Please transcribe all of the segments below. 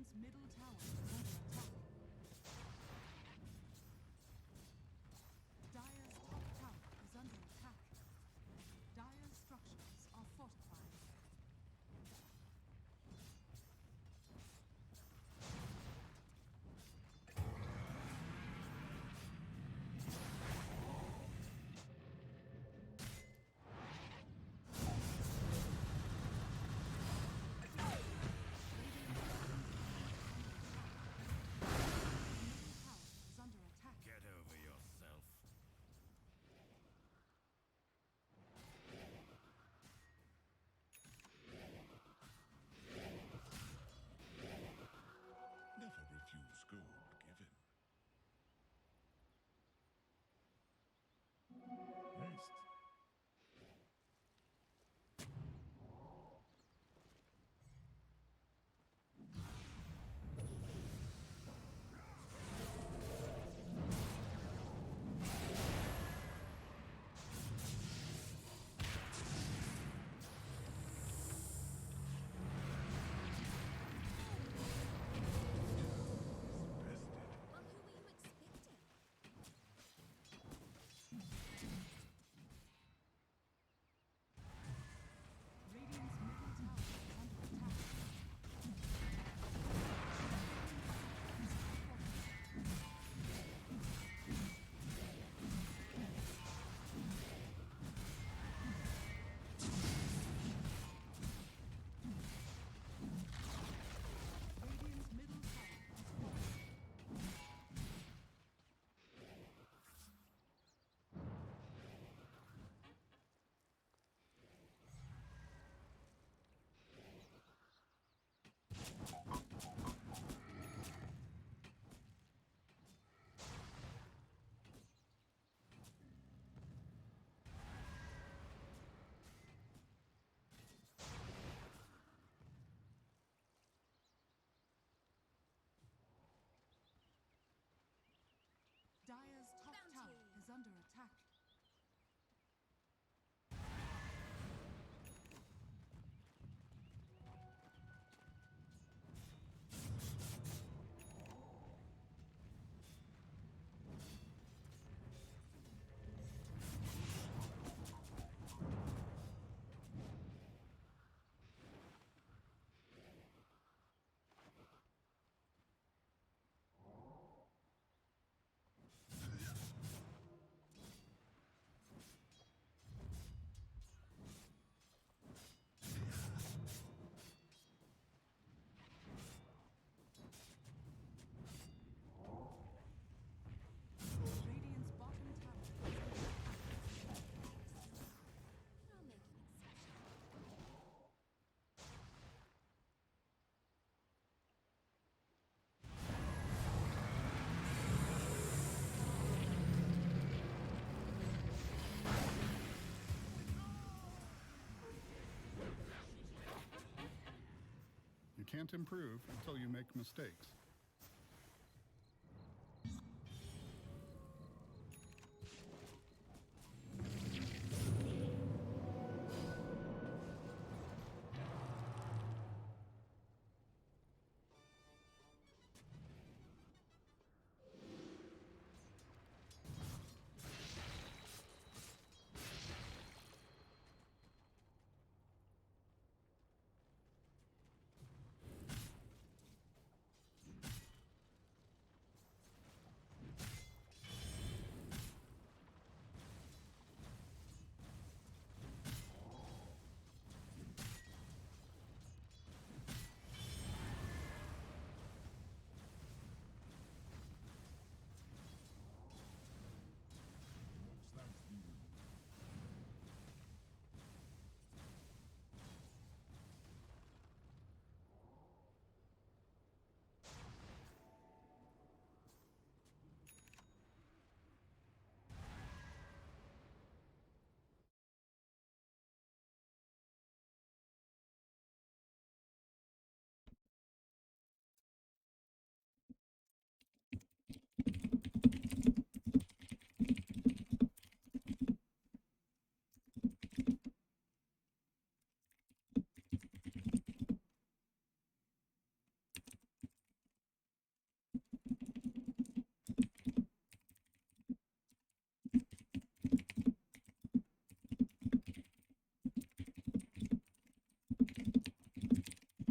Radiant's middle tower is under attack. Dire's top tower is under attack. Dire's structures are fortified. Get over yourself. Never refuse gold given. Rest. Well, who were you expecting? Radiant's middle tower is under attack. Radiant's middle tower is falling. Dire's top tower is under attack. Radiant's bottom tower is under attack. I'll make an exception. You can't improve until you make mistakes.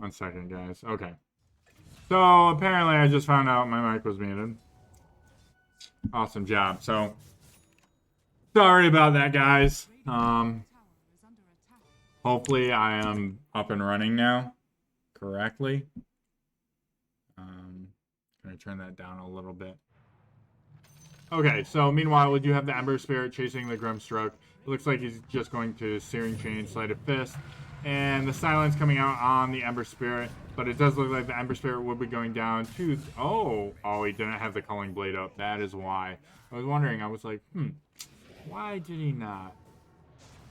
1 second, guys. Okay. So, apparently I just found out my mic was muted. Awesome job. So, sorry about that, guys. Tower is under attack. Hopefully I am up and running now correctly. Can I turn that down a little bit? Okay, so meanwhile, we do have the Ember Spirit chasing the Grimstroke. It looks like he's just going to Searing Chain, Sleight of Fist. And the silence coming out on the Ember Spirit. But it does look like the Ember Spirit will be going down to... Oh, he didn't have the Culling Blade up. That is why. I was wondering, I was like, why did he not?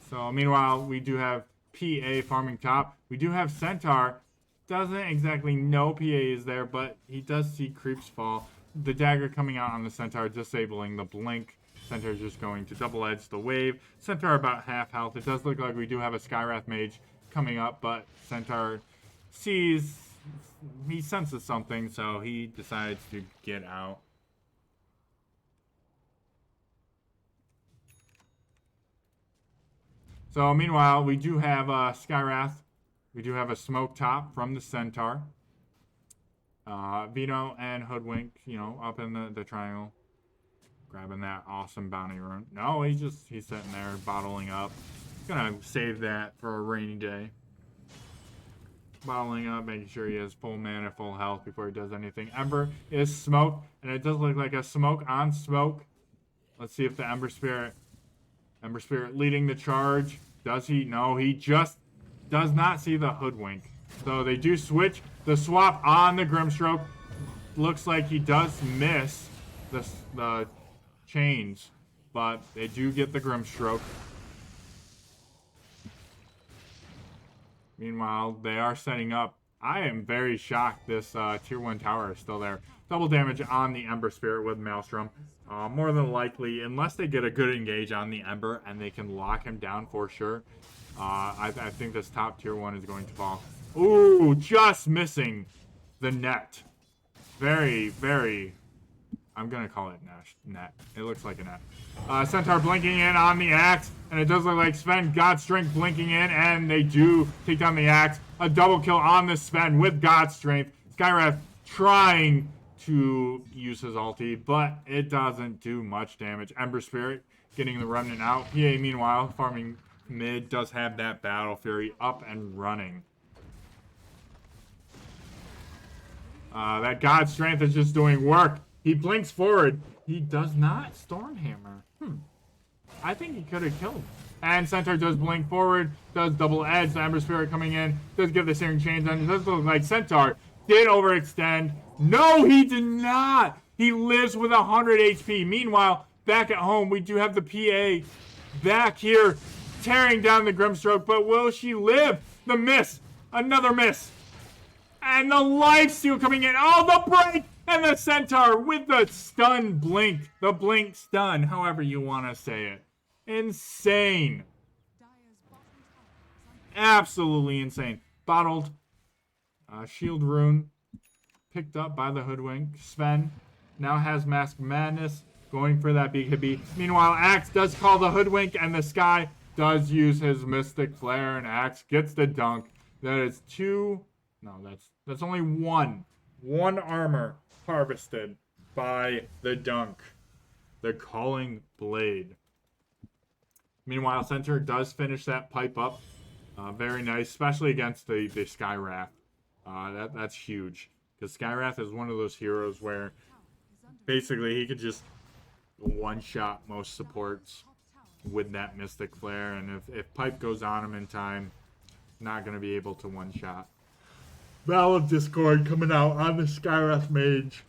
So, meanwhile, we do have PA farming top. We do have Centaur. Doesn't exactly know PA is there, but he does see creeps fall. The dagger coming out on the Centaur, disabling the blink. Centaur just going to double edge the wave. Centaur about half health. It does look like we do have a Skywrath mage coming up, but Centaur sees, he senses something, so he decides to get out. So meanwhile, we do have Skywrath. We do have a smoke top from the Centaur. Vino and Hoodwink, you know, up in the triangle. Grabbing that awesome bounty rune. No, he's sitting there bottling up. Gonna save that for a rainy day. Bottling up, making sure he has full mana, full health before he does anything. Ember is smoke, and it does look like a smoke on smoke. Let's see if the Ember Spirit leading the charge. Does he? No, he just does not see the Hoodwink. So they do switch the swap on the Grimstroke. Looks like he does miss the chains, but they do get the Grimstroke. Meanwhile, they are setting up. I am very shocked this tier 1 tower is still there. Double damage on the Ember Spirit with Maelstrom. More than likely, unless they get a good engage on the Ember and they can lock him down for sure, I think this top tier 1 is going to fall. Ooh, just missing the net. Very, very... I'm going to call it net. It looks like a net. Centaur blinking in on the axe, and it does look like Sven God's Strength blinking in, and they do take down the axe. A double kill on the Sven with God's Strength. Skywrath trying to use his ulti, but it doesn't do much damage. Ember Spirit getting the remnant out. PA, meanwhile, farming mid, does have that Battle Fury up and running. That God's Strength is just doing work. He blinks forward. He does not Stormhammer. I think he could have killed. And Centaur does blink forward. Does double edge. The Ember Spirit coming in. Does give the Searing Chains. And it does look like Centaur did overextend. No, he did not. He lives with 100 HP. Meanwhile, back at home, we do have the PA back here tearing down the Grimstroke. But will she live? The miss. Another miss. And the lifesteal coming in. Oh, the break! And the Centaur with the stun blink. The blink stun, however you want to say it. Insane. Dire's bottom tower is under Absolutely insane. Bottled. Shield rune. Picked up by the Hoodwink. Sven now has Mask Madness. Going for that BKB. Meanwhile, Axe does call the Hoodwink. And the Sky does use his Mystic Flare. And Axe gets the dunk. That is 2... No, that's only 1. 1 armor harvested by the dunk. The Calling Blade. Meanwhile, Centaur does finish that pipe up. Very nice, especially against the Skywrath. That's huge. Because Skywrath is one of those heroes where basically he could just one-shot most supports with that Mystic Flare. And if pipe goes on him in time, not going to be able to one-shot. Vow of Discord coming out on the Skywrath Mage.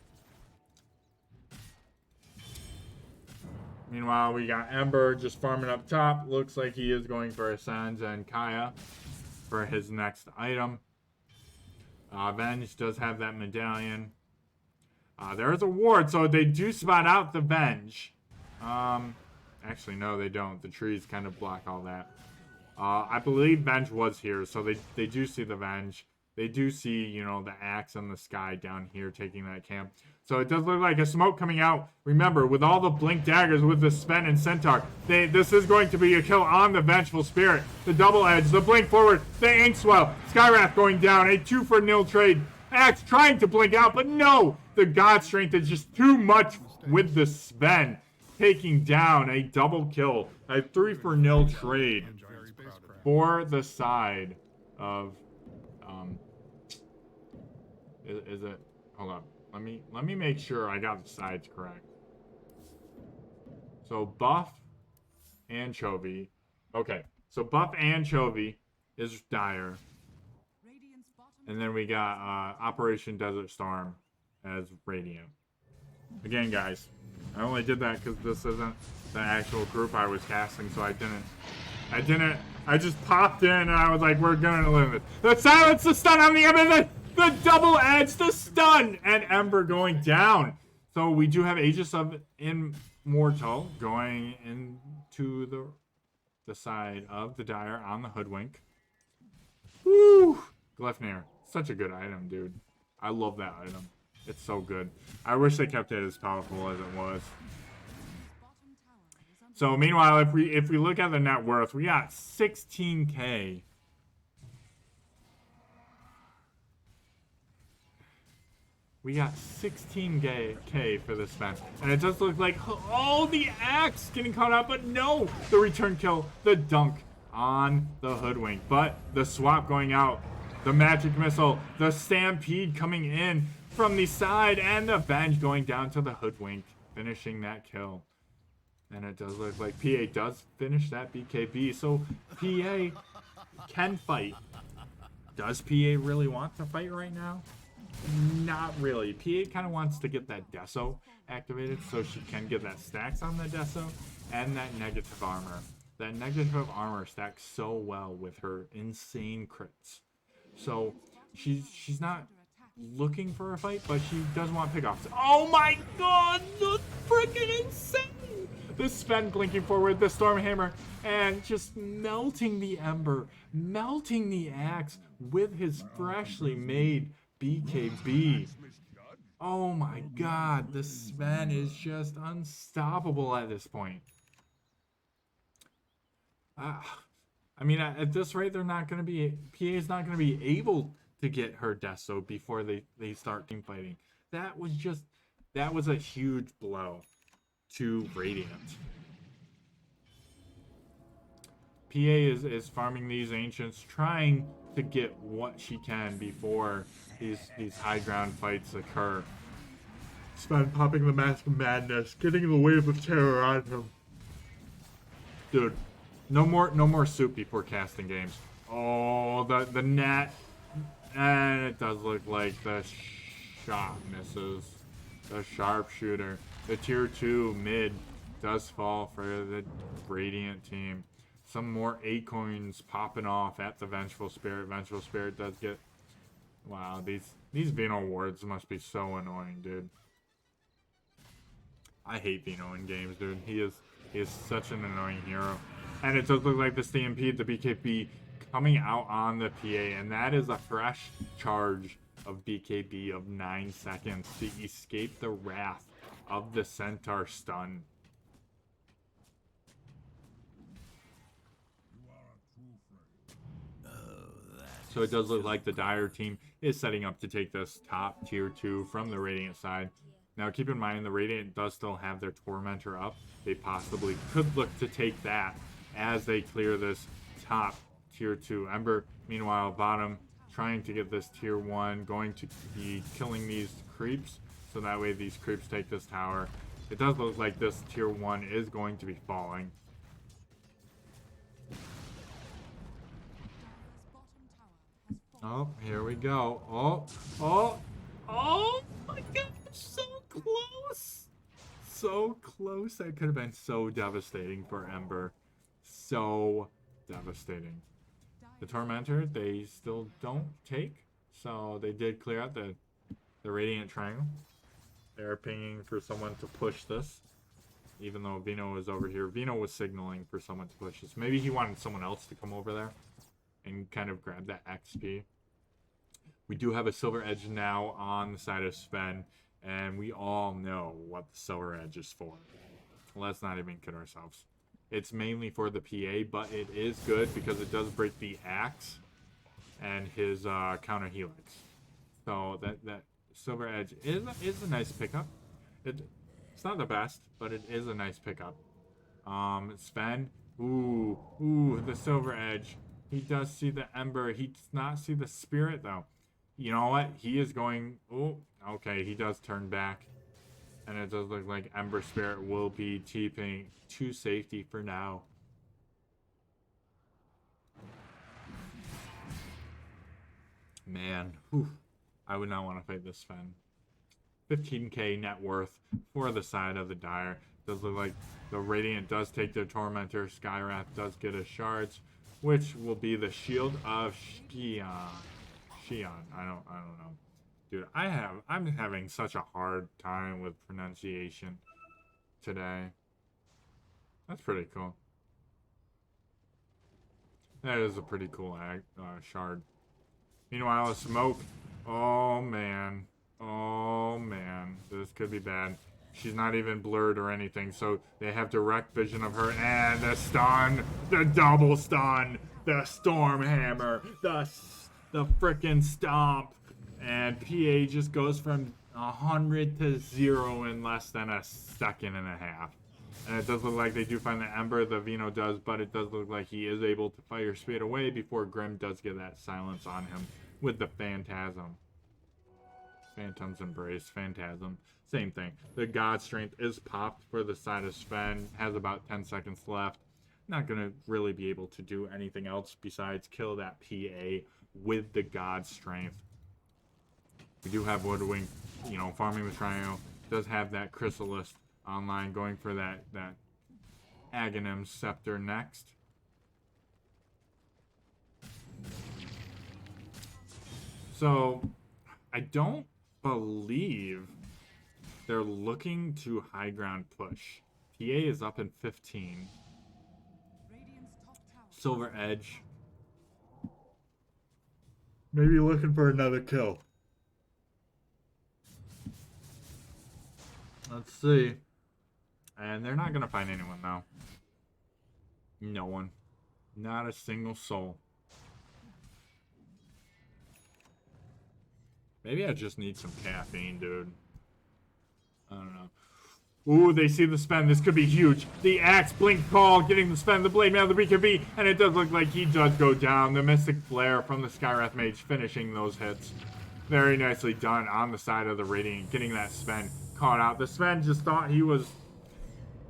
Meanwhile, we got Ember just farming up top. Looks like he is going for Ascends and Kaya for his next item. Venge does have that medallion. There is a ward, so they do spot out the Venge. Actually, no, they don't. The trees kind of block all that. I believe Venge was here, so they do see the Venge. they do see, you know, the axe in the sky down here taking that camp. So it does look like a smoke coming out. Remember, with all the blink daggers with the Sven and Centaur, this is going to be a kill on the Vengeful Spirit. The double edge, the blink forward, the Inkswell, Skywrath going down, a 2-for-0 trade. Axe trying to blink out, but no! The God Strength is just too much with the Sven. Taking down a double kill, a 3-for-0 trade for the side of, is it, hold up. Let me make sure I got the sides correct. So buff anchovy. Okay, so buff anchovy is Dire. And then we got Operation Desert Storm as Radiant. Again, guys, I only did that because this isn't the actual group I was casting, so I just popped in and I was like, we're gonna limit the silence, the stun on the Ember, the double edge, the stun, and Ember going down. So we do have Aegis of Immortal going into the side of the Dire on the Hoodwink. Woo! Gleipnir, such a good item, dude. I love that item. It's so good. I wish they kept it as powerful as it was. So meanwhile, if we look at the net worth, we got 16K. We got 16K for this match. And it does look like, oh, the axe getting caught up, but no! The return kill, the dunk on the Hoodwink. But the swap going out, the magic missile, the stampede coming in from the side, and the Venge going down to the Hoodwink, finishing that kill. And it does look like PA does finish that BKB, so PA can fight. Does PA really want to fight right now? Not really. PA kind of wants to get that Deso activated so she can get that stacks on the Deso and that negative armor. That negative armor stacks so well with her insane crits. So she's not looking for a fight, but she does want pickoffs. Oh my god, that's freaking insane! The Sven blinking forward, the Stormhammer, and just melting the Ember, melting the axe with his freshly made BKB. Oh my god, the Sven is just unstoppable at this point. I mean, at this rate, they're not going to be, PA's not going to be able to get her Deso before they start team fighting. That was a huge blow to Radiant. PA is farming these Ancients, trying to get what she can before these high ground fights occur. Sven popping the Mask of Madness, getting the wave of terror on him. Dude, no more soup before casting games. Oh, the net. And it does look like the shot misses. The sharpshooter. The tier 2 mid does fall for the Radiant team. Some more acorns popping off at the Vengeful Spirit. Vengeful Spirit does get... Wow, these Vino wards must be so annoying, dude. I hate Vino in games, dude. He is such an annoying hero. And it does look like the Stampede, the BKB, coming out on the PA. And that is a fresh charge of BKB of 9 seconds to escape the wrath of the Centaur stun. So it does look like the Dire team is setting up to take this top tier 2 from the Radiant side. Now keep in mind the Radiant does still have their Tormentor up. They possibly could look to take that as they clear this top tier 2. Ember, meanwhile, bottom, trying to get this tier 1, going to be killing these creeps, so that way these creeps take this tower. It does look like this tier 1 is going to be falling. Oh, here we go. Oh my god, so close. So close. That could have been so devastating for Ember. So devastating. The Tormentor, they still don't take. So they did clear out the Radiant Triangle. They're pinging for someone to push this. Even though Vino was over here. Vino was signaling for someone to push this. Maybe he wanted someone else to come over there and kind of grab that XP. We do have a Silver Edge now on the side of Sven, and we all know what the Silver Edge is for. Let's not even kid ourselves. It's mainly for the PA, but it is good because it does break the axe and his counter helix. So that Silver Edge is a nice pickup. It's not the best, but it is a nice pickup. Sven, ooh, the Silver Edge. He does see the Ember. He does not see the Spirit, though. You know what? He is going... Oh, okay, he does turn back. And it does look like Ember Spirit will be TPing to safety for now. Man, whew, I would not want to fight this Sven. 15k net worth for the side of the Dire. Does look like the Radiant does take their Tormentor. Skywrath does get his shards, which will be the Shield of Xion. I don't know. Dude, I'm having such a hard time with pronunciation today. That's pretty cool. That is a pretty cool shard. Meanwhile, a Smoke. Oh man, this could be bad. She's not even blurred or anything, so they have direct vision of her. And the stun, the double stun, the Storm Hammer, the frickin' stomp. And PA just goes from 100 to 0 in less than a second and a half. And it does look like they do find the Ember, the Vino does, but it does look like he is able to fire Speed away before Grim does get that silence on him with the Phantasm. Phantom's Embrace, Phantasm, same thing. The God Strength is popped for the side of Sven, has about 10 seconds left. Not going to really be able to do anything else besides kill that PA with the God Strength. We do have Woodwing, you know, farming the Trio. Does have that Chrysalis online, going for that Aghanim Scepter next. So, I don't believe they're looking to high ground push. PA is up in 15. Radiant's top tower. Silver Edge. Maybe looking for another kill. Let's see. And they're not going to find anyone now. No one. Not a single soul. Maybe I just need some caffeine, dude. I don't know. Ooh, they see the Sven. This could be huge. The Axe, Blink Call, getting the Sven, the Blade Mail, the BKB, and it does look like he does go down. The Mystic Flare from the Skywrath Mage finishing those hits. Very nicely done on the side of the Radiant, getting that Sven caught out. The Sven just thought he was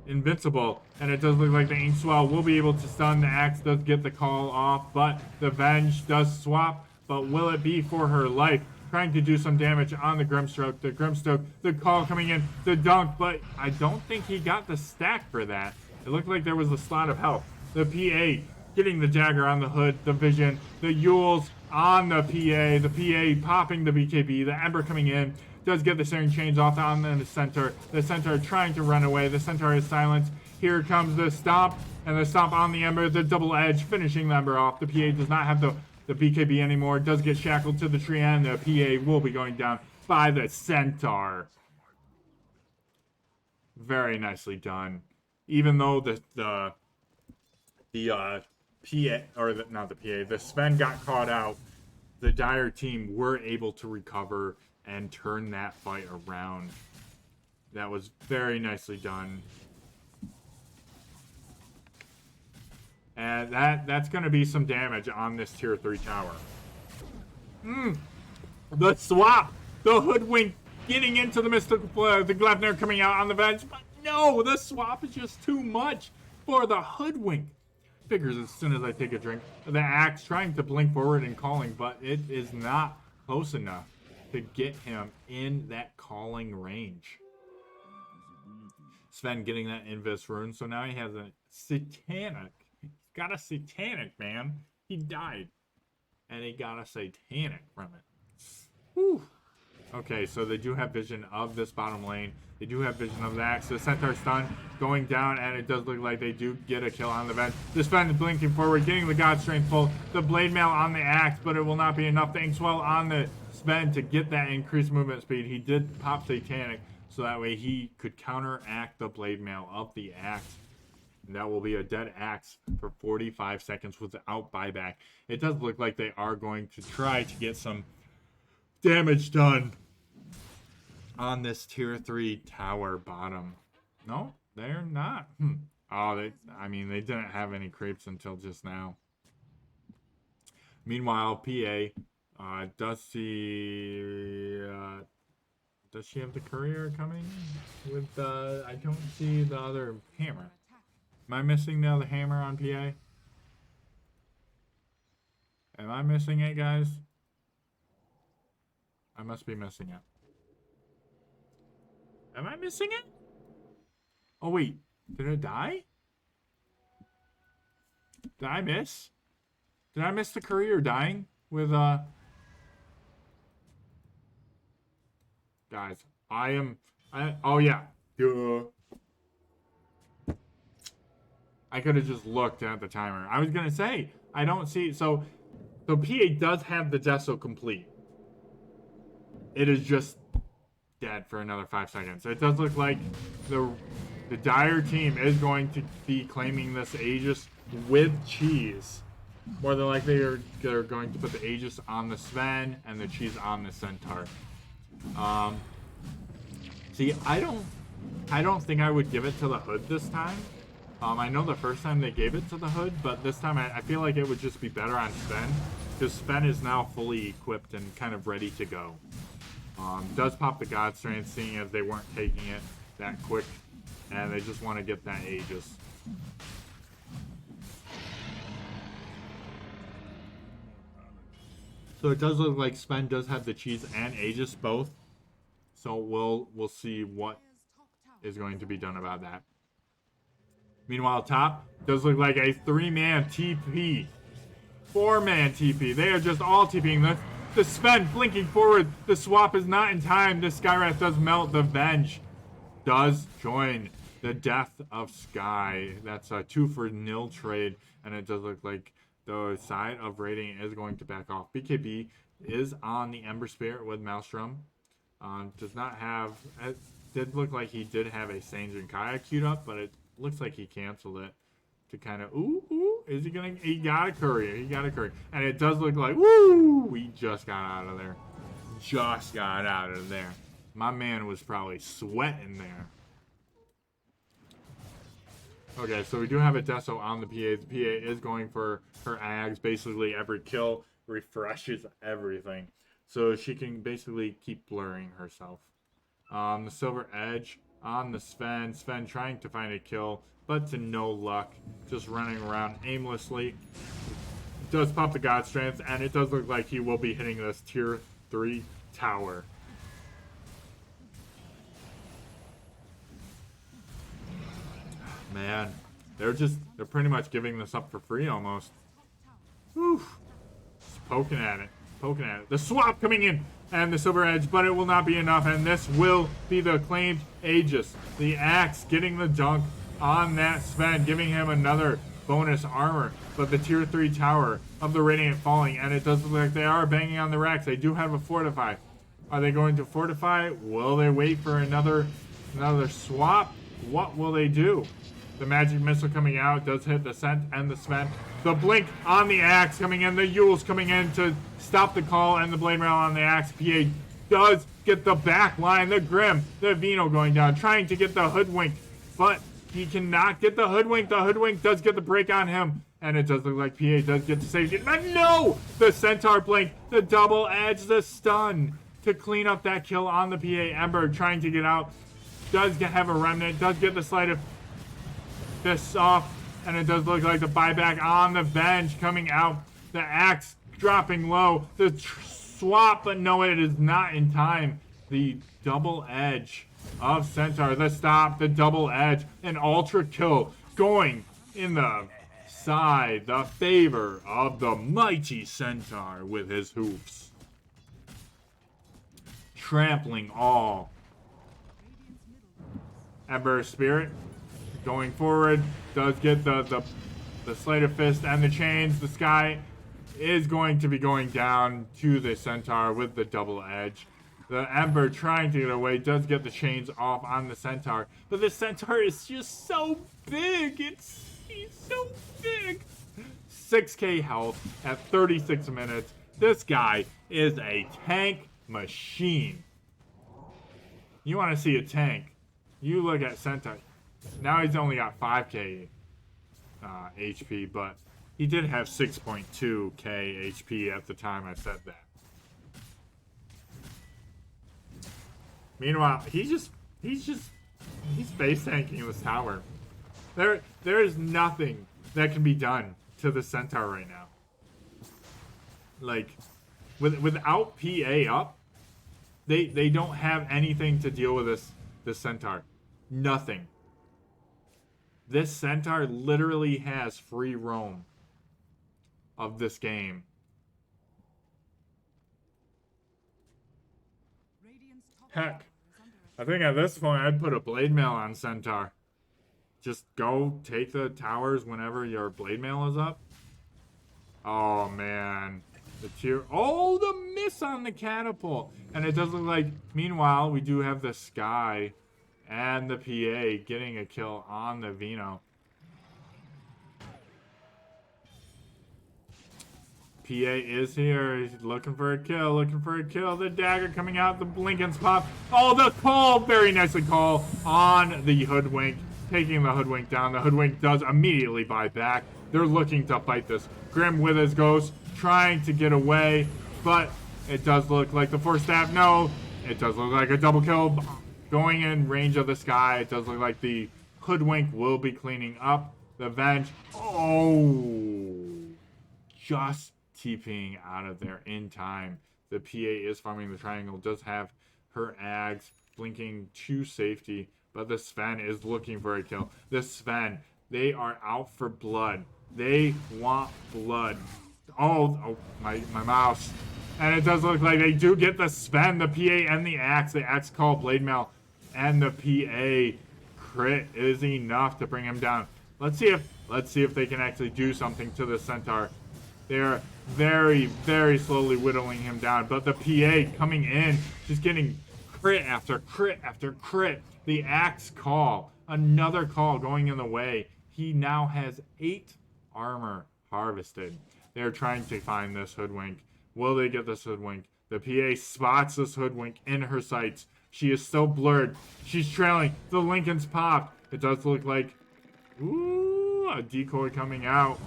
invincible, and it does look like the Inkswell will be able to stun. The Axe does get the call off, but the Venge does swap, but will it be for her life? Trying to do some damage on the Grimstroke. The Grimstroke, the call coming in, the dunk, but I don't think he got the stack for that. It looked like there was a slot of health. The PA getting the Jagger on the hood, the Vision, the Yules on the PA popping the BKB, the Ember coming in, does get the Searing Chains off on the Centaur. The Centaur trying to run away. The Centaur is silenced. Here comes the Stomp, and the Stomp on the Ember, the Double Edge, finishing the Ember off. The PA does not have the BKB anymore. Does get shackled to the tree, and the PA will be going down by the Centaur. Very nicely done. Even though the Sven got caught out, the Dire team were able to recover and turn that fight around. That was very nicely done. And that's going to be some damage on this tier 3 tower. The swap! The Hoodwink getting into the Mystical Flare. The Gleipnir coming out on the Venge. But no, the swap is just too much for the Hoodwink. Figures as soon as I take a drink. The Axe trying to blink forward and calling, but it is not close enough to get him in that calling range. Sven getting that Invis rune, so now he has a Satanic. He's got a Satanic, man. He died. And he got a Satanic from it. Whew. Okay, so they do have vision of this bottom lane. They do have vision of the axe. The Centaur stun going down, and it does look like they do get a kill on the vent. The Sven is blinking forward, getting the God Strength full. The Blade Mail on the axe, but it will not be enough. The Inkswell on the Sven to get that increased movement speed. He did pop Satanic, so that way he could counteract the Blade Mail of the axe. And that will be a dead axe for 45 seconds without buyback. It does look like they are going to try to get some damage done on this tier 3 tower bottom. No, they're not. Oh, I mean, they didn't have any creeps until just now. Meanwhile, PA does see... does she have the courier coming? With I don't see the other hammer. Am I missing the other hammer on PA? Am I missing it, guys? I must be missing it. Am I missing it? Oh, wait. Did it die? Did I miss? Did I miss the courier dying with, Guys, oh, yeah. Duh. I could have just looked at the timer. I was going to say, I don't see... So PA does have the Deso complete. It is just dead for another 5 seconds. It does look like the Dire team is going to be claiming this Aegis with cheese. More than likely, they're going to put the Aegis on the Sven and the cheese on the Centaur. See, I don't think I would give it to the Hood this time. I know the first time they gave it to the Hood, but this time I feel like it would just be better on Sven, because Sven is now fully equipped and kind of ready to go. Does pop the God Strength, seeing as they weren't taking it that quick, and they just want to get that Aegis. So it does look like Sven does have the cheese and Aegis both. So we'll see what is going to be done about that. Meanwhile, top does look like a 3-man TP. 4-man TP. They are just all TPing. The Sven blinking forward. The swap is not in time. The Skywrath does melt. The Venge does join the death of Sky. That's a 2-for-0 trade. And it does look like the side of raiding is going to back off. BKB is on the Ember Spirit with Maelstrom. Does not have... It did look like he did have a Sanjin Kaya queued up, but it looks like he canceled it to kind of... Is he going to... He got a courier. He got a courier. And it does look like... We just got out of there. Just got out of there. My man was probably sweating there. Okay, so we do have a Deso on the PA. The PA is going for her Ags. Basically, every kill refreshes everything. So she can basically keep blurring herself. The Silver Edge on the Sven. Sven trying to find a kill, but to no luck. Just running around aimlessly. Does pop the God Strength, and it does look like he will be hitting this tier 3 tower. Man, they're pretty much giving this up for free almost. Oof. Just poking at it. Poking at it. The swap coming in and the Silver Edge, but it will not be enough, and this will be the claimed Aegis. The axe getting the dunk on that Sven, giving him another bonus armor, but the tier 3 tower of the Radiant falling, and it does look like they are banging on the racks. They do have a fortify. Are they going to fortify? Will they wait for another swap? What will they do? The magic missile coming out does hit the Scent and the Sven. The blink on the axe coming in. The Yule's coming in to stop the call, and the blade rail on the axe. PA does get the back line. The Grim, the Vino going down, trying to get the Hoodwink, but he cannot get the Hoodwink. The Hoodwink does get the break on him, and it does look like PA does get to save it. No! The Centaur blink, the double edge, the stun to clean up that kill on the PA. Ember trying to get out. Does have a remnant. Does get the sleight of this off, and it does look like the buyback on the bench coming out. The axe dropping low. The swap, but no, it is not in time. The double edge of Centaur. The stop, the double edge, an ultra kill going in the side, the favor of the mighty Centaur with his hoofs. trampling all. Ember Spirit going forward does get the Sleight of Fist and the chains. The Sky is going to be going down to the Centaur with the double edge. The Ember trying to get away does get the chains off on the Centaur, but the Centaur is just so big. He's so big. 6k health at 36 minutes. This guy is a tank machine. You want to see a tank? You look at Centaur. Now he's only got 5k HP, but he did have 6.2k HP at the time I said that. Meanwhile, he's base tanking this tower. There is nothing that can be done to the Centaur right now. Like, without PA up, they don't have anything to deal with this Centaur. Nothing. This Centaur literally has free roam of this game. Heck, I think at this point I'd put a blade mail on Centaur. Just go take the towers whenever your blade mail is up. Oh man, the tier. Oh, the miss on the catapult, and it does look like. Meanwhile, we do have the Sky and the PA getting a kill on the Vino. PA is here. He's looking for a kill. Looking for a kill. The dagger coming out. The Blinken's pop. Oh, the call. Very nicely call on the Hoodwink. Taking the Hoodwink down. The Hoodwink does immediately buy back. They're looking to fight this. Grim with his ghost. Trying to get away. But it does look like the Force Staff. No. It does look like a double kill. Going in range of the Sky. It does look like the Hoodwink will be cleaning up. The Venge. Oh. Just TPing out of there in time. The PA is farming the triangle, does have her Ags blinking to safety, but the Sven is looking for a kill. The Sven, they are out for blood. They want blood. Oh, my mouse. And it does look like they do get the Sven, the PA, and the Axe. The Axe call Blade Mail, and the PA crit is enough to bring him down. Let's see if they can actually do something to the Centaur. They're very, very slowly whittling him down. But the PA coming in, just getting crit after crit after crit. The Axe call. Another call going in the way. He now has 8 armor harvested. They're trying to find this Hoodwink. Will they get this Hoodwink? The PA spots this Hoodwink in her sights. She is so blurred. She's trailing. The Lincoln's popped. It does look like, ooh, a decoy coming out.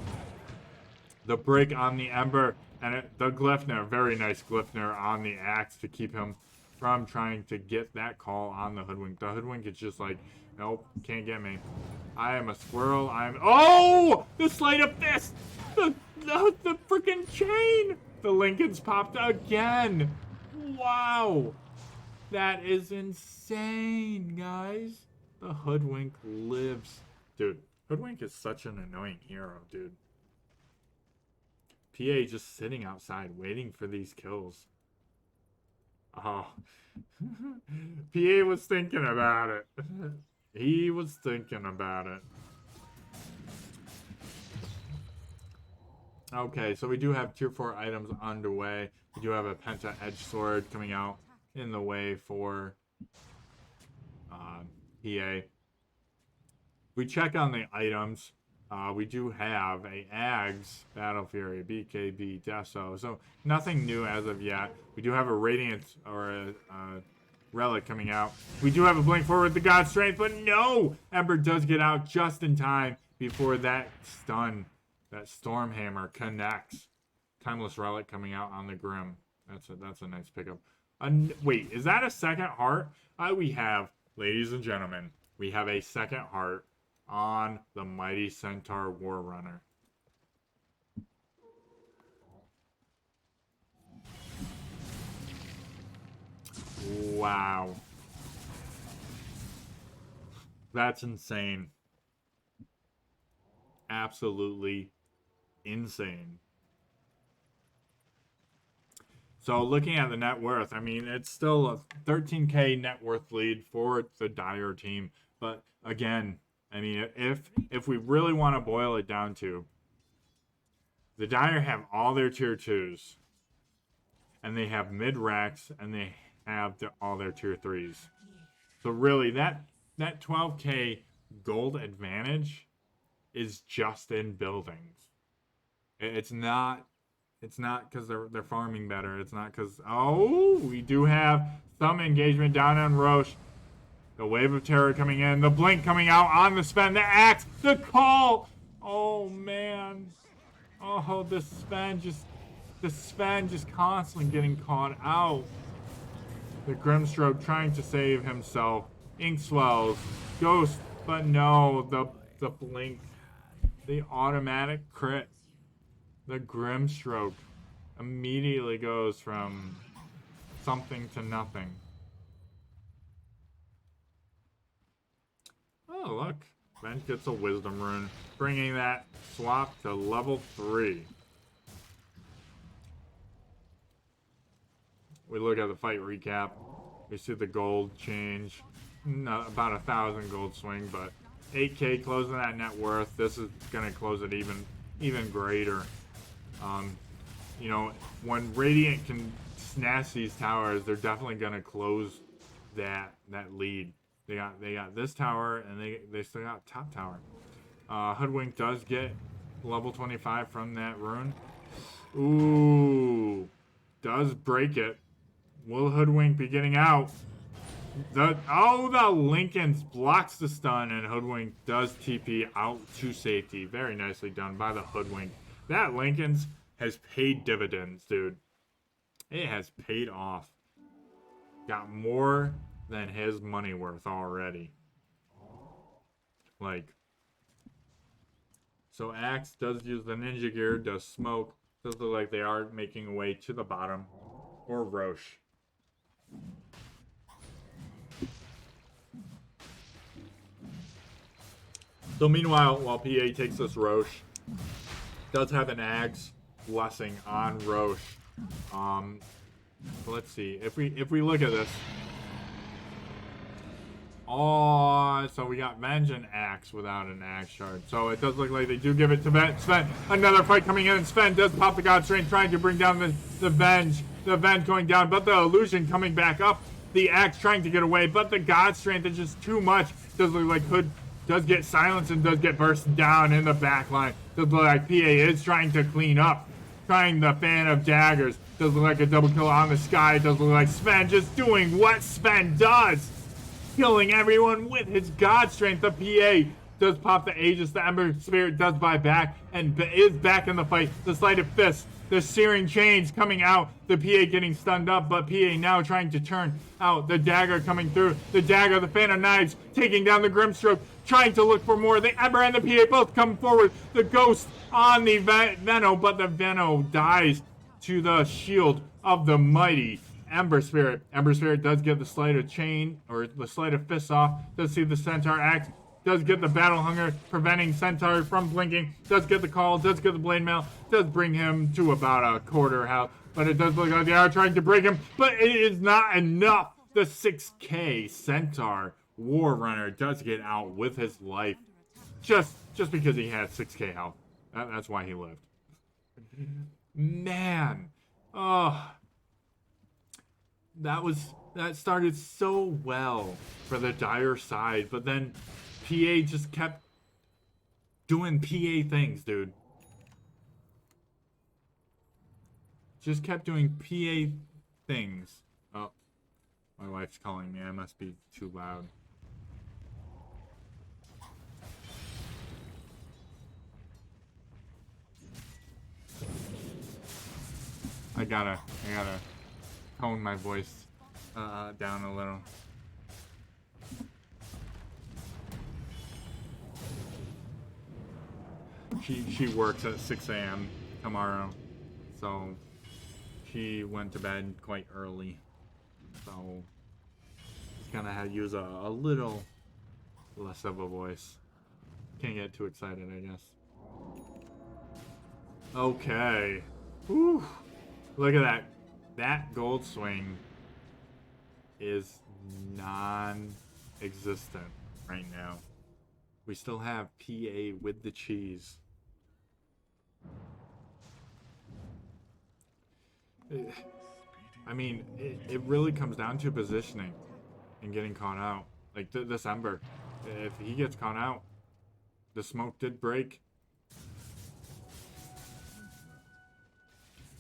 The break on the Ember, and the Glyphner, very nice Glyphner on the Axe to keep him from trying to get that call on the Hoodwink. The Hoodwink is just like, nope, can't get me. I am a squirrel. Oh! The Sleight of Fist! The freaking chain! The Lincoln's popped again! Wow! That is insane, guys. The Hoodwink lives. Dude, Hoodwink is such an annoying hero, dude. PA just sitting outside waiting for these kills. Oh. PA was thinking about it. He was thinking about it. Okay, so we do have tier 4 items underway. We do have a Penta Edge Sword coming out in the way for PA. We check on the items. We do have a Ags, Battle Fury, BKB, Deso, so nothing new as of yet. We do have a Radiant or a Relic coming out. We do have a Blink Forward, the God Strength, but no! Ember does get out just in time before that stun, that Stormhammer connects. Timeless Relic coming out on the Grim. That's a nice pickup. Wait, is that a second heart? We have, ladies and gentlemen, we have a second heart on the Mighty Centaur War Runner. Wow. That's insane. Absolutely insane. So looking at the net worth, I mean, it's still a 13K net worth lead for the Dire team. But again, I mean, if we really want to boil it down to, the Dire have all their tier 2s, and they have mid-racks, and they have all their tier 3s. So really, that 12K gold advantage is just in buildings. It's not because they're farming better. It's not because, oh, we do have some engagement down on Roche. The wave of terror coming in. The blink coming out on the Sven. The axe. The call. Oh, man. Oh, the Sven just constantly getting caught out. The Grimstroke trying to save himself. Ink swells. Ghost. But no, the blink. The automatic crit. The Grimstroke immediately goes from something to nothing. Oh, look. Ben gets a Wisdom Rune, bringing that swap to level 3. We look at the fight recap. We see the gold change. About 1,000 gold swing, but 8K closing that net worth. This is going to close it even greater. You know, when Radiant can snatch these towers, they're definitely going to close that lead. They got this tower, and they still got top tower. Hoodwink does get level 25 from that rune. Ooh, does break it. Will Hoodwink be getting out? The Lincolns blocks the stun, and Hoodwink does TP out to safety. Very nicely done by the Hoodwink. That Lincolns has paid dividends, dude. It has paid off. Got more than his money worth already. Like, so Axe does use the ninja gear, does smoke. Does look like they are making a way to the bottom. Or Roche. So meanwhile, while PA takes this Roche, does have an Axe blessing on Roche. Let's see. If we look at this. Oh, so we got Venge and Axe without an Axe shard. So it does look like they do give it to Sven. Another fight coming in, and Sven does pop the God Strength, trying to bring down the Venge. The Venge going down, but the Illusion coming back up. The Axe trying to get away, but the God Strength is just too much. Does look like Hood does get silenced and does get burst down in the back line. Does look like PA is trying to clean up. Trying the Fan of Daggers. Does look like a double kill on the sky. Does look like Sven just doing what Sven does. Killing everyone with his God Strength. The PA does pop the Aegis. The Ember Spirit does buy back and is back in the fight. The Sleight of Fist. The Searing Chains coming out. The PA getting stunned up, but PA now trying to turn out. The Dagger coming through. The Dagger, the Fan of Knives, taking down the Grimstroke, trying to look for more. The Ember and the PA both come forward. The Ghost on the Veno, but the Veno dies to the shield of the mighty Ember Spirit. Ember Spirit does get the Sleight of Chain, or the Sleight of Fist off. Does see the Centaur Axe. Does get the Battle Hunger, preventing Centaur from blinking. Does get the call. Does get the Blade Mail. Does bring him to about a quarter health. But it does look like they are trying to break him. But it is not enough. The 6K Centaur War Runner does get out with his life. Just because he had 6K health. That's why he lived. Man. Oh. That started so well for the Dire side. But then PA just kept doing PA things, dude. Just kept doing PA things. Oh, my wife's calling me. I must be too loud. I gotta tone my voice down a little. She works at 6 a.m. tomorrow, so she went to bed quite early. So just gonna use a little less of a voice. Can't get too excited, I guess. Okay. Whew. Look at that. that gold swing is non-existent right now. We still have PA with the cheese. I mean, it really comes down to positioning and getting caught out. Like this Ember, if he gets caught out, the smoke did break.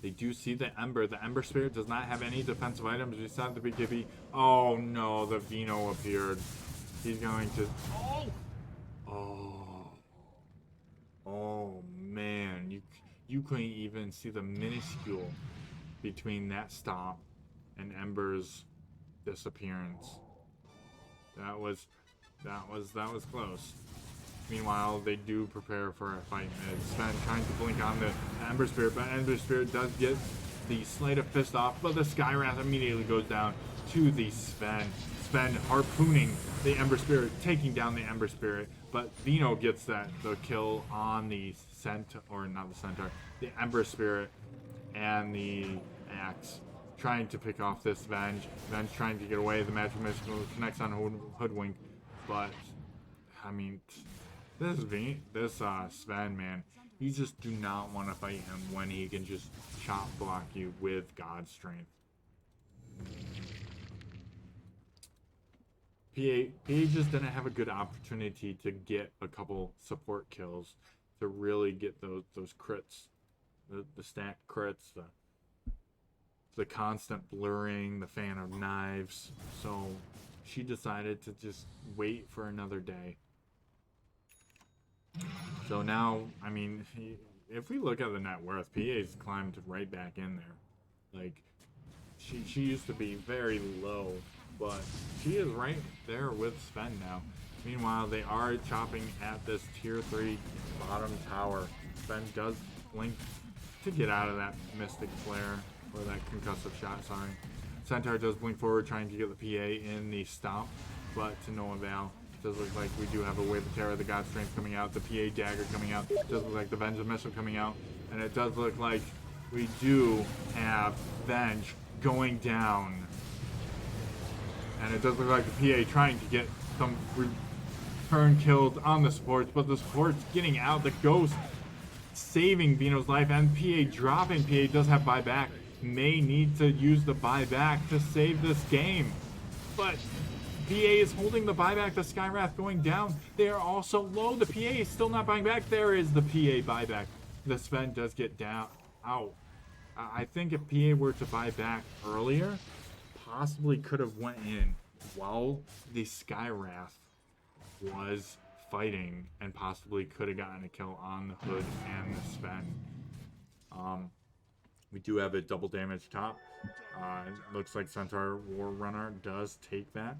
They do see the Ember. The Ember Spirit does not have any defensive items besides the BKB. Oh no, the Vino appeared. He's going to... Oh man, you couldn't even see the minuscule between that stop and Ember's disappearance. That was close. Meanwhile, they do prepare for a fight mid. Sven trying to blink on the Ember Spirit, but Ember Spirit does get the Sleight of Fist off, but the Skywrath immediately goes down to the Sven. Sven harpooning the Ember Spirit, taking down the Ember Spirit, but Vino gets the kill on the Centaur, or not the Centaur, the Ember Spirit and the Axe, trying to pick off this Venge. Venge trying to get away. The Magic Mystical connects on Hoodwink, but I mean, this Sven, man, you just do not want to fight him when he can just chop block you with God Strength. PA just didn't have a good opportunity to get a couple support kills to really get those crits, the stacked crits, the constant blurring, the fan of knives. So she decided to just wait for another day. So now, I mean, if we look at the net worth, PA's climbed right back in there. Like, she used to be very low, but she is right there with Sven now. Meanwhile, they are chopping at this tier 3 bottom tower. Sven does blink to get out of that Mystic Flare, or that concussive shot, sorry. Centaur does blink forward, trying to get the PA in the stomp, but to no avail. It does look like we do have a Wave of Terror, the God Strength coming out, the PA Dagger coming out. It does look like the Venge of Missile coming out, and it does look like we do have Venge going down. And it does look like the PA trying to get some return kills on the supports, but the supports getting out. The Ghost saving Vino's life, and PA dropping. PA does have buyback. May need to use the buyback to save this game. But PA is holding the buyback. The Skywrath going down. They are also low. The PA is still not buying back. There is the PA buyback. The Sven does get down out. I think if PA were to buy back earlier, possibly could have went in while the Skywrath was fighting, and possibly could have gotten a kill on the Hood and the Sven. We do have a double damage top. It looks like Centaur War Runner does take that.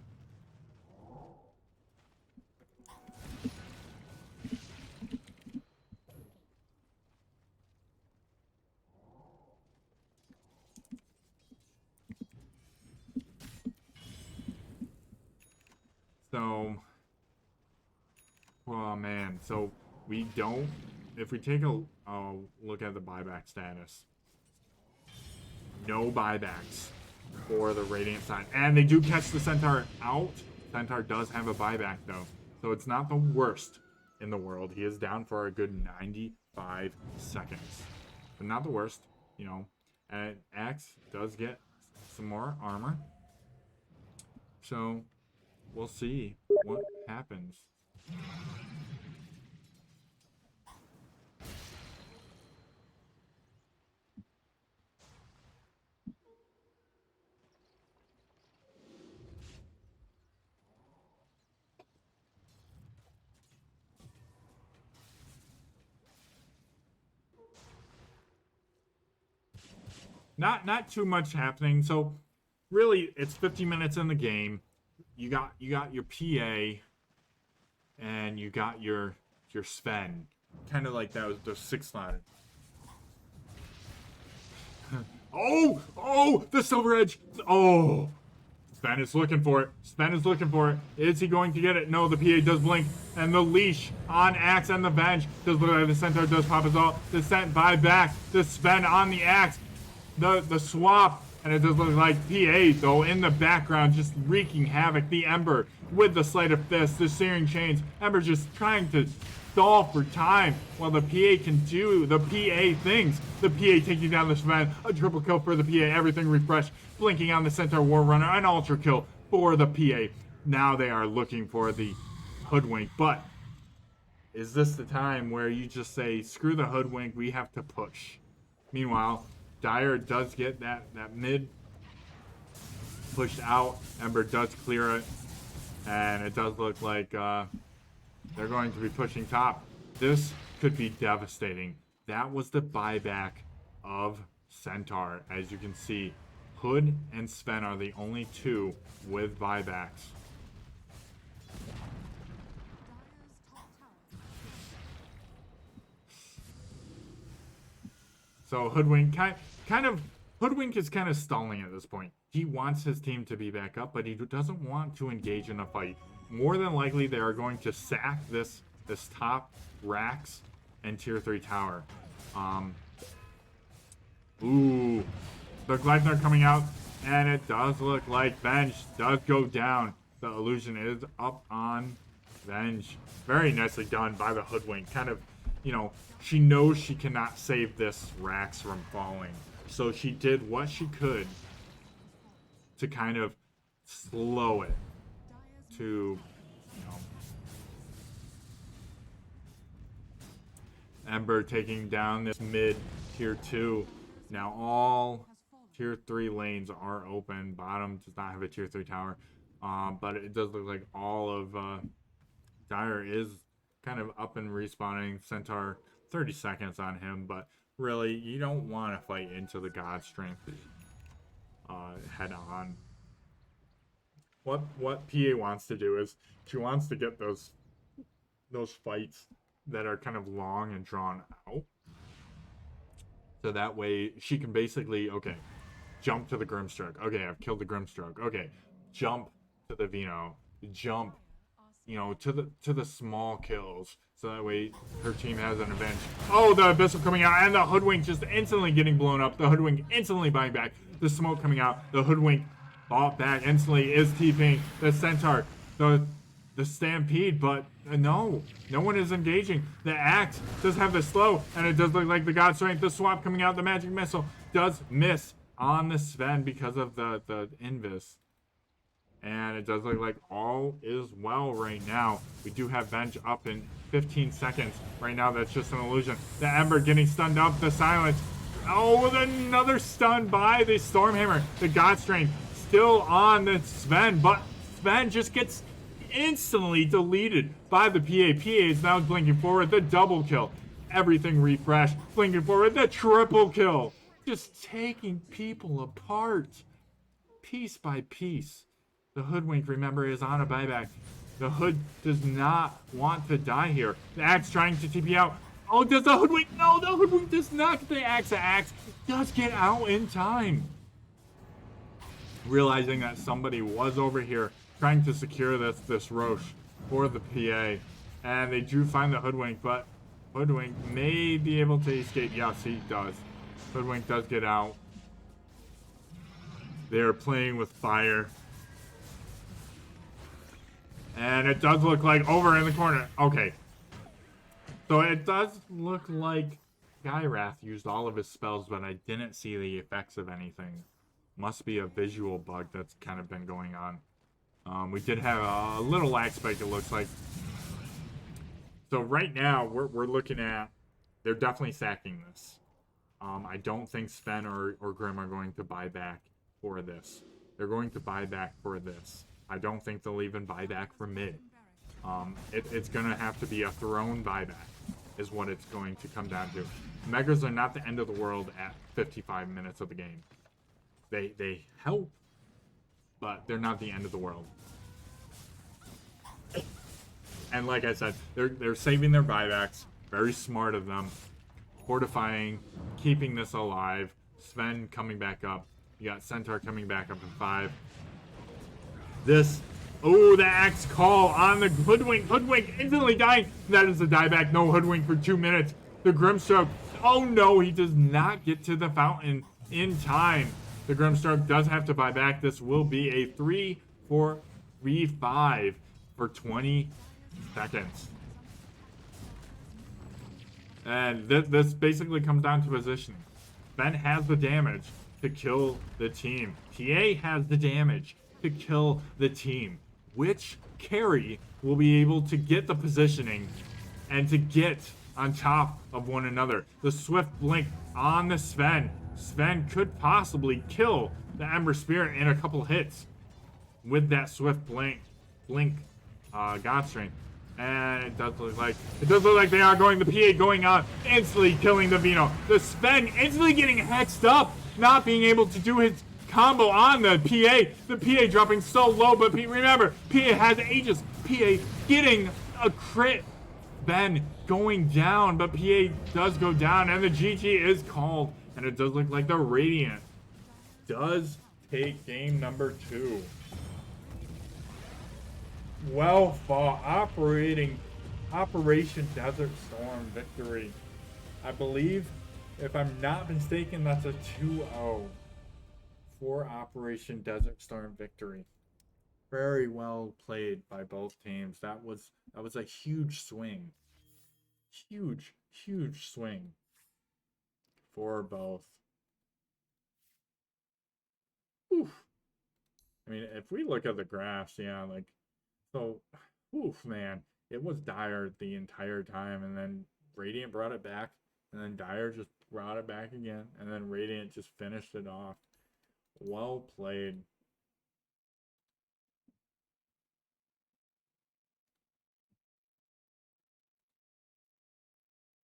So, oh man, so we don't, if we take a look at the buyback status, no buybacks for the Radiant side. And they do catch the Centaur out. Centaur does have a buyback though, so it's not the worst in the world. He is down for a good 95 seconds, but not the worst, you know. And Axe does get some more armor, so we'll see what happens. Not too much happening. So really, it's 50 minutes in the game. You got your PA, and you got your Sven, kind of like those 6-slotted. Oh, the Silver Edge. Oh, Sven is looking for it. Sven is looking for it. Is he going to get it? No, the PA does blink, and the leash on Axe and the Venge does look like the Centaur does pop his ult. The sent by back. The Sven on the Axe. The swap, And it does look like PA, though, in the background, just wreaking havoc. The Ember with the Sleight of Fist, the Searing Chains. Ember just trying to stall for time while the PA can do the PA things. The PA taking down the Sven. A triple kill for the PA. Everything refreshed. Blinking on the Centaur War Runner. An ultra kill for the PA. Now they are looking for the Hoodwink. But is this the time where you just say, screw the Hoodwink, we have to push? Meanwhile, Dire does get that mid pushed out. Ember does clear it. And it does look like they're going to be pushing top. This could be devastating. That was the buyback of Centaur. As you can see, Hood and Sven are the only two with buybacks. So Hoodwink Hoodwink is kind of stalling at this point. He wants his team to be back up, but he doesn't want to engage in a fight. More than likely, they are going to sack this top racks and tier 3 tower. Ooh, the Gleipnir coming out, and it does look like Venge does go down. The illusion is up on Venge. Very nicely done by the Hoodwink. Kind of, you know, she knows she cannot save this racks from falling, so she did what she could to kind of slow it. To, you know, Ember taking down this mid tier 2. Now all tier 3 lanes are open. Bottom does not have a tier 3 tower, but it does look like all of Dire is kind of up and respawning. Centaur 30 seconds on him, but really you don't want to fight into the God Strength head on. What PA wants to do is she wants to get those fights that are kind of long and drawn out. So that way she can basically, okay, jump to the Grimstroke. Okay, I've killed the Grimstroke. Okay, jump to the Vino. Jump, you know, to the small kills. So that way her team has an advantage. Oh, the Abyssal coming out, and the Hoodwink just instantly getting blown up. The Hoodwink instantly buying back. The smoke coming out. The Hoodwink bought back instantly, is TPing the Centaur, the Stampede, but no one is engaging. The Axe does have the slow, and it does look like the God Strength, the swap coming out, the Magic Missile does miss on the Sven because of the Invis. And it does look like all is well right now. We do have Venge up in 15 seconds. Right now, that's just an illusion. The Ember getting stunned up, the Silence. Oh, another stun by the Stormhammer. The God Strength still on the Sven, but Sven just gets instantly deleted by the PA. PA is now blinking forward, the double kill. Everything refreshed, blinking forward, the triple kill. Just taking people apart, piece by piece. The Hoodwink, remember, is on a buyback. The Hood does not want to die here. The Axe trying to TP out. Oh, does the Hoodwink? No, the Hoodwink does not get the Axe. The Axe does get out in time. Realizing that somebody was over here trying to secure this Roche for the PA. And they do find the Hoodwink, but Hoodwink may be able to escape. Yes, he does. Hoodwink does get out. They're playing with fire. And it does look like over in the corner. Okay. So it does look like Skyrath used all of his spells, but I didn't see the effects of anything. Must be a visual bug that's kind of been going on. We did have a little lag spike, it looks like. So right now, we're looking at... They're definitely sacking this. I don't think Sven or Grim are going to buy back for this. They're going to buy back for this. I don't think they'll even buy back for mid. It's going to have to be a throne buyback is what it's going to come down to. Megas are not the end of the world at 55 minutes of the game. They help, but they're not the end of the world. And like I said, they're saving their buybacks. Very smart of them. Fortifying, keeping this alive. Sven coming back up. You got Centaur coming back up in 5. This, oh, the Axe call on the Hoodwink. Hoodwink instantly dying. That is a dieback. No Hoodwink for 2 minutes. The Grimstroke. Oh no, he does not get to the fountain in time. The Grimstark does have to buy back. This will be a 3-4-3-5 for 20 seconds. And this basically comes down to positioning. Ben has the damage to kill the team. TA has the damage to kill the team. Which carry will be able to get the positioning and to get on top of one another? The Swift Blink on the Sven. Sven could possibly kill the Ember Spirit in a couple hits with that Swift Blink God Strength. And it does look like they are going. The PA going on, instantly killing the Vino. The Sven instantly getting hexed up, not being able to do his combo on the PA. The PA dropping so low, but remember, PA has Aegis. PA getting a crit. Ben going down, but PA does go down, and the GG is called. And it does look like the Radiant does take game number 2. Well fought. Operation Desert Storm victory. I believe, if I'm not mistaken, that's a 2-0 for Operation Desert Storm victory. Very well played by both teams. That was a huge swing. Huge swing for both. Oof. I mean, if we look at the graphs, yeah, like, so, oof, man, it was dire the entire time, and then Radiant brought it back, and then Dire just brought it back again, and then Radiant just finished it off. Well played.